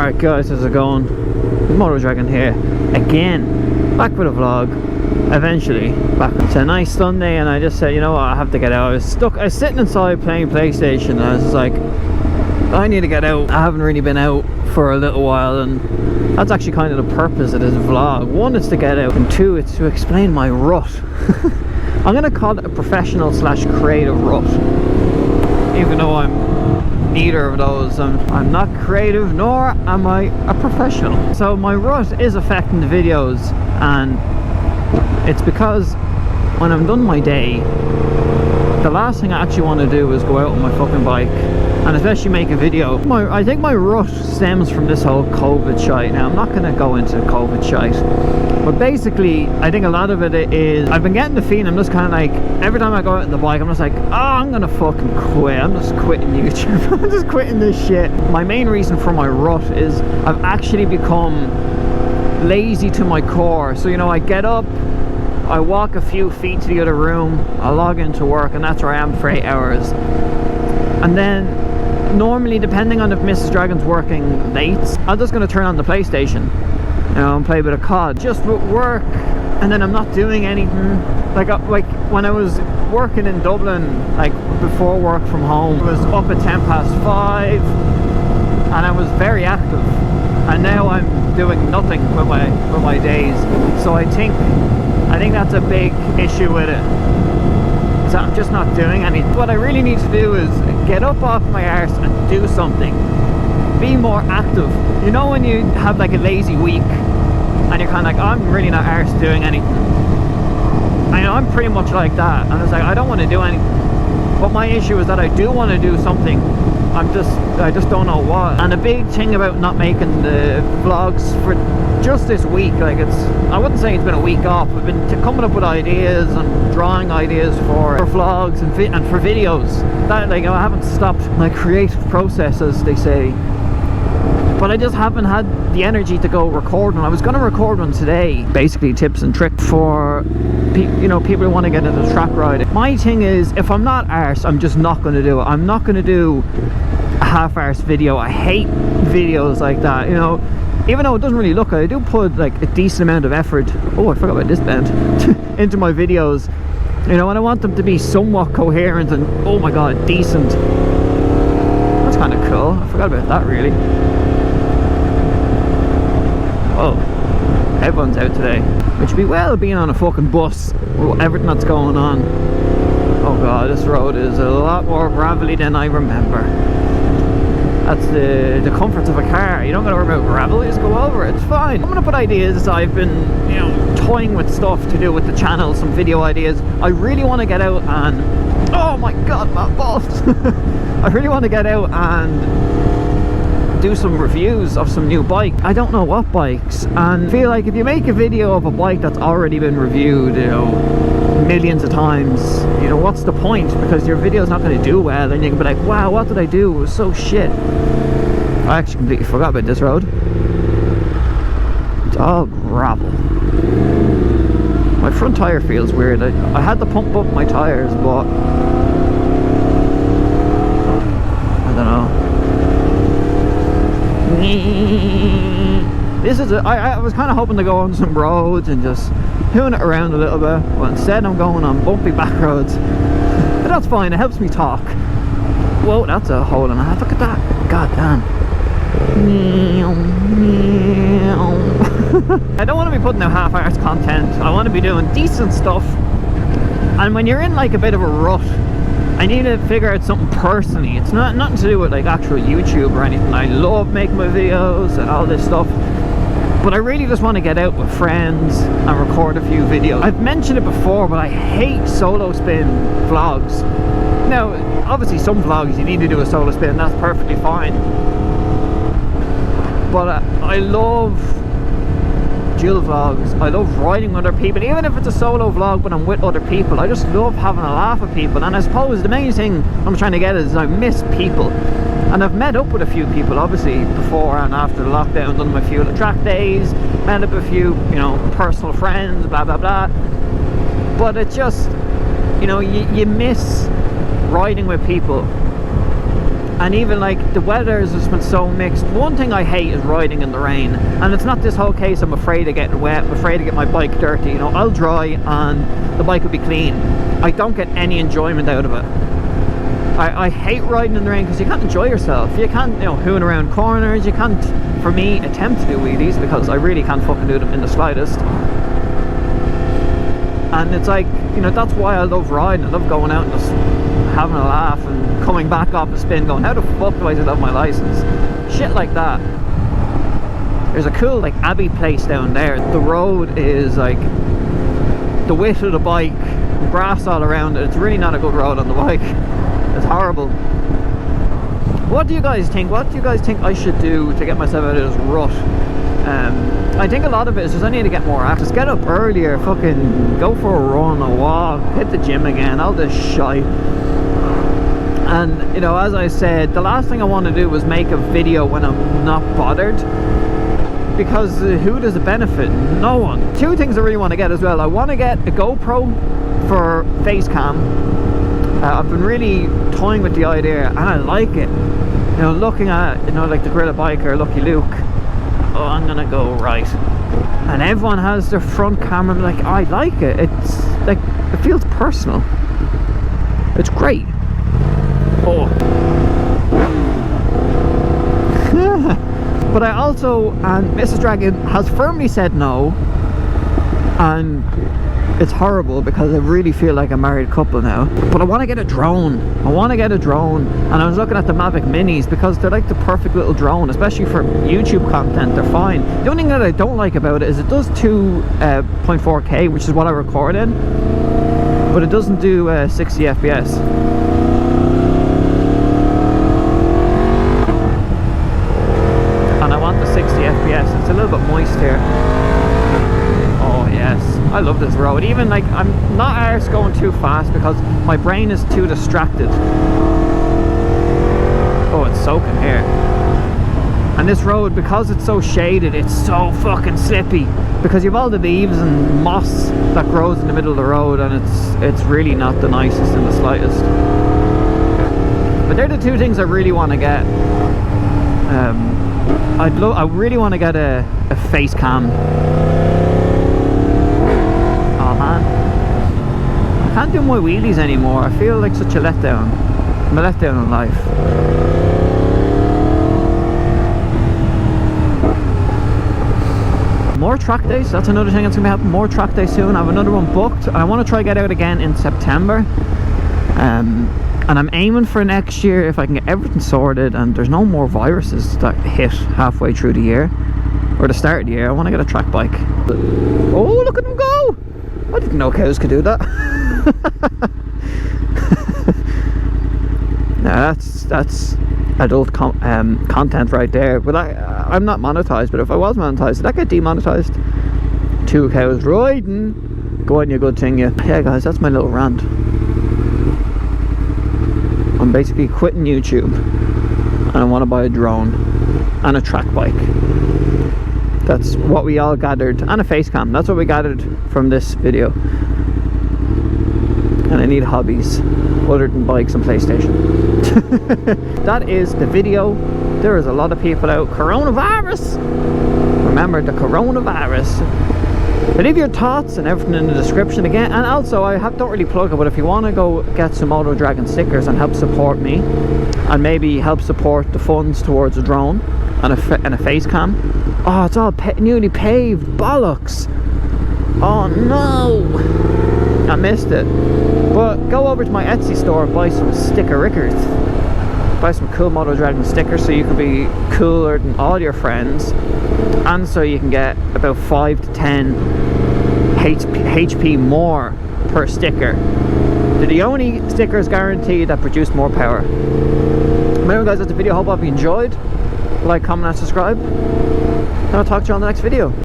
Alright guys, how's it going? Moto Dragon here again, back with a vlog. Eventually back. It's a nice Sunday and I just said, you know what, I have to get out. I was sitting inside playing PlayStation and I was like, I need to get out. I haven't really been out for a little while, and that's actually kind of the purpose of this vlog. One, is to get out, and two, it's to explain my rut. I'm gonna call it a professional slash creative rut, even though I'm neither of those. I'm not creative, nor am I a professional. So my rut is affecting the videos, and it's because when I'm done my day, the last thing I actually want to do is go out on my fucking bike, and especially make a video. I think my rut stems from this whole COVID shite. Now, I'm not going to go into COVID shite, but basically I think a lot of it is, I've been getting the feeling, I'm just kind of like, every time I go out on the bike, I'm just like, oh, I'm gonna fucking quit. I'm just quitting YouTube. I'm just quitting this shit. My main reason for my rut is I've actually become lazy to my core. So, you know, I get up, I walk a few feet to the other room, I log into work, and that's where I am for 8 hours. And then normally, depending on if Mrs. Dragon's working late, I'm just going to turn on the PlayStation, you know, and play a bit of COD. Just with work, and then I'm not doing anything. Like when I was working in Dublin, like before work from home, I was up at 5:10, and I was very active. And now I'm doing nothing with my days. So I think that's a big issue with it. So I'm just not doing anything. What I really need to do is get up off my arse and do something. Be more active. You know, when you have like a lazy week and you're kind of like, I'm really not arse doing anything. I know I'm pretty much like that, and it's like, I don't want to do anything. But my issue is that I do want to do something. I just don't know what. And a big thing about not making the vlogs for just this week, like, I wouldn't say it's been a week off. I've been coming up with ideas and drawing ideas for vlogs and for videos. That, like, I haven't stopped my creative process, as they say. But I just haven't had the energy to go record one. I was going to record one today, basically tips and tricks for people who want to get into track riding. My thing is, if I'm not arse, I'm just not going to do it. I'm not going to do a half-arse video. I hate videos like that, you know. Even though it doesn't really look good, I do put like a decent amount of effort. Oh, I forgot about this bend. Into my videos, you know, and I want them to be somewhat coherent and, oh my god, decent. That's kind of cool. I forgot about that, really. Oh, everyone's out today, which would be well being on a fucking bus with everything that's going on. Oh god, this road is a lot more gravelly than I remember. That's the comforts of a car. You don't gotta worry about gravel, you just go over it, it's fine. I'm gonna put ideas. I've been, you know, toying with stuff to do with the channel, some video ideas. I really want to get out and, oh my god, my balls. I really want to get out and do some reviews of some new bike. I don't know what bikes, and I feel like if you make a video of a bike that's already been reviewed, you know, millions of times, you know, what's the point? Because your video's not going to do well, and you can be like, wow, what did I do? It was so shit. I actually completely forgot about this road. It's all gravel. My front tire feels weird. I had to pump up my tires, but I don't know. This is I was kind of hoping to go on some roads and just hoon it around a little bit, but instead I'm going on bumpy back roads. But that's fine, it helps me talk. Whoa, that's a hole and a half. Look at that. God damn. I don't want to be putting out half-arsed content. I want to be doing decent stuff. And when you're in like a bit of a rut, I need to figure out something personally. It's nothing to do with like actual YouTube or anything. I love making my videos and all this stuff, but I really just want to get out with friends and record a few videos. I've mentioned it before, but I hate solo spin vlogs. Now, obviously some vlogs you need to do a solo spin, and that's perfectly fine. But I love Gilles vlogs. I love riding with other people, even if it's a solo vlog but I'm with other people. I just love having a laugh with people, and I suppose the main thing I'm trying to get is I miss people. And I've met up with a few people, obviously, before and after the lockdown, done my few track days, met up with a few, you know, personal friends, blah blah blah. But it's just, you know, you miss riding with people. And even like the weather has just been so mixed. One thing I hate is riding in the rain, and it's not this whole case I'm afraid of getting wet, I'm afraid to get my bike dirty. You know, I'll dry and the bike will be clean. I don't get any enjoyment out of it. I hate riding in the rain because you can't enjoy yourself. You can't, you know, hoon around corners. You can't, for me, attempt to do wheelies because I really can't fucking do them in the slightest. And it's like, you know, that's why I love riding. I love going out and just having a laugh and coming back off a spin going, how the fuck do I still have my license? Shit like that. There's a cool like Abbey place down there. The road is like the width of the bike, grass all around it. It's really not a good road on the bike. It's horrible. What do you guys think? What do you guys think I should do to get myself out of this rut? I think a lot of it is just I need to get more active. Just get up earlier, fucking go for a run, a walk, hit the gym again, all this shite. And you know, as I said, the last thing I want to do was make a video when I'm not bothered, because who does it benefit? No one. Two things I really want to get as well. I want to get a GoPro for face cam. I've been really toying with the idea and I like it. You know, looking at, you know, like the Gorilla Biker, Lucky Luke. Oh, I'm gonna go right. And everyone has their front camera. Like, I like it. It's like, it feels personal. It's great. Oh. But I also, and Mrs. Dragon has firmly said no. And it's horrible because I really feel like a married couple now. But I want to get a drone. I want to get a drone. And I was looking at the Mavic Minis because they're like the perfect little drone, especially for YouTube content. They're fine. The only thing that I don't like about it is it does 2.4K, which is what I record in, but it doesn't do 60 FPS. And I want the 60 FPS. It's a little bit moist here. Oh yes, I love this road. Even like, I'm not arsed going too fast because my brain is too distracted. Oh, it's soaking here. And this road, because it's so shaded, it's so fucking slippy because you have all the leaves and moss that grows in the middle of the road, and it's really not the nicest in the slightest. But they're the two things I really want to get. I really want to get a face cam. I can't do my wheelies anymore. I feel like such a letdown. I'm a letdown in life. More track days, that's another thing that's going to be happening. More track days soon. I have another one booked. I want to try get out again in September. And I'm aiming for next year if I can get everything sorted and there's no more viruses that hit halfway through the year or the start of the year. I want to get a track bike. Oh, look at them go! I didn't know cows could do that. Now that's adult content right there. But I'm not monetized, but if I was monetized, did that get demonetized? 2 cows riding. Go on, you good thing, yeah. Yeah guys, that's my little rant. I'm basically quitting YouTube and I want to buy a drone and a track bike. That's what we all gathered, and a face cam. That's what we gathered from this video. And I need hobbies other than bikes and PlayStation. That is the video. There is a lot of people out. Coronavirus! Remember the coronavirus. But leave your thoughts and everything in the description again. And also, don't really plug it, but if you want to go get some Auto Dragon stickers and help support me, and maybe help support the funds towards a drone and a face cam. Oh, it's all newly paved. Bollocks. Oh no, I missed it. But go over to my Etsy store and buy some sticker rickers. Buy some cool Moto Dragon stickers so you can be cooler than all your friends, and so you can get about 5 to 10 HP more per sticker. They're the only stickers guaranteed that produce more power. Remember guys, that's the video. Hope you enjoyed. Like, comment and subscribe, and I'll talk to you on the next video.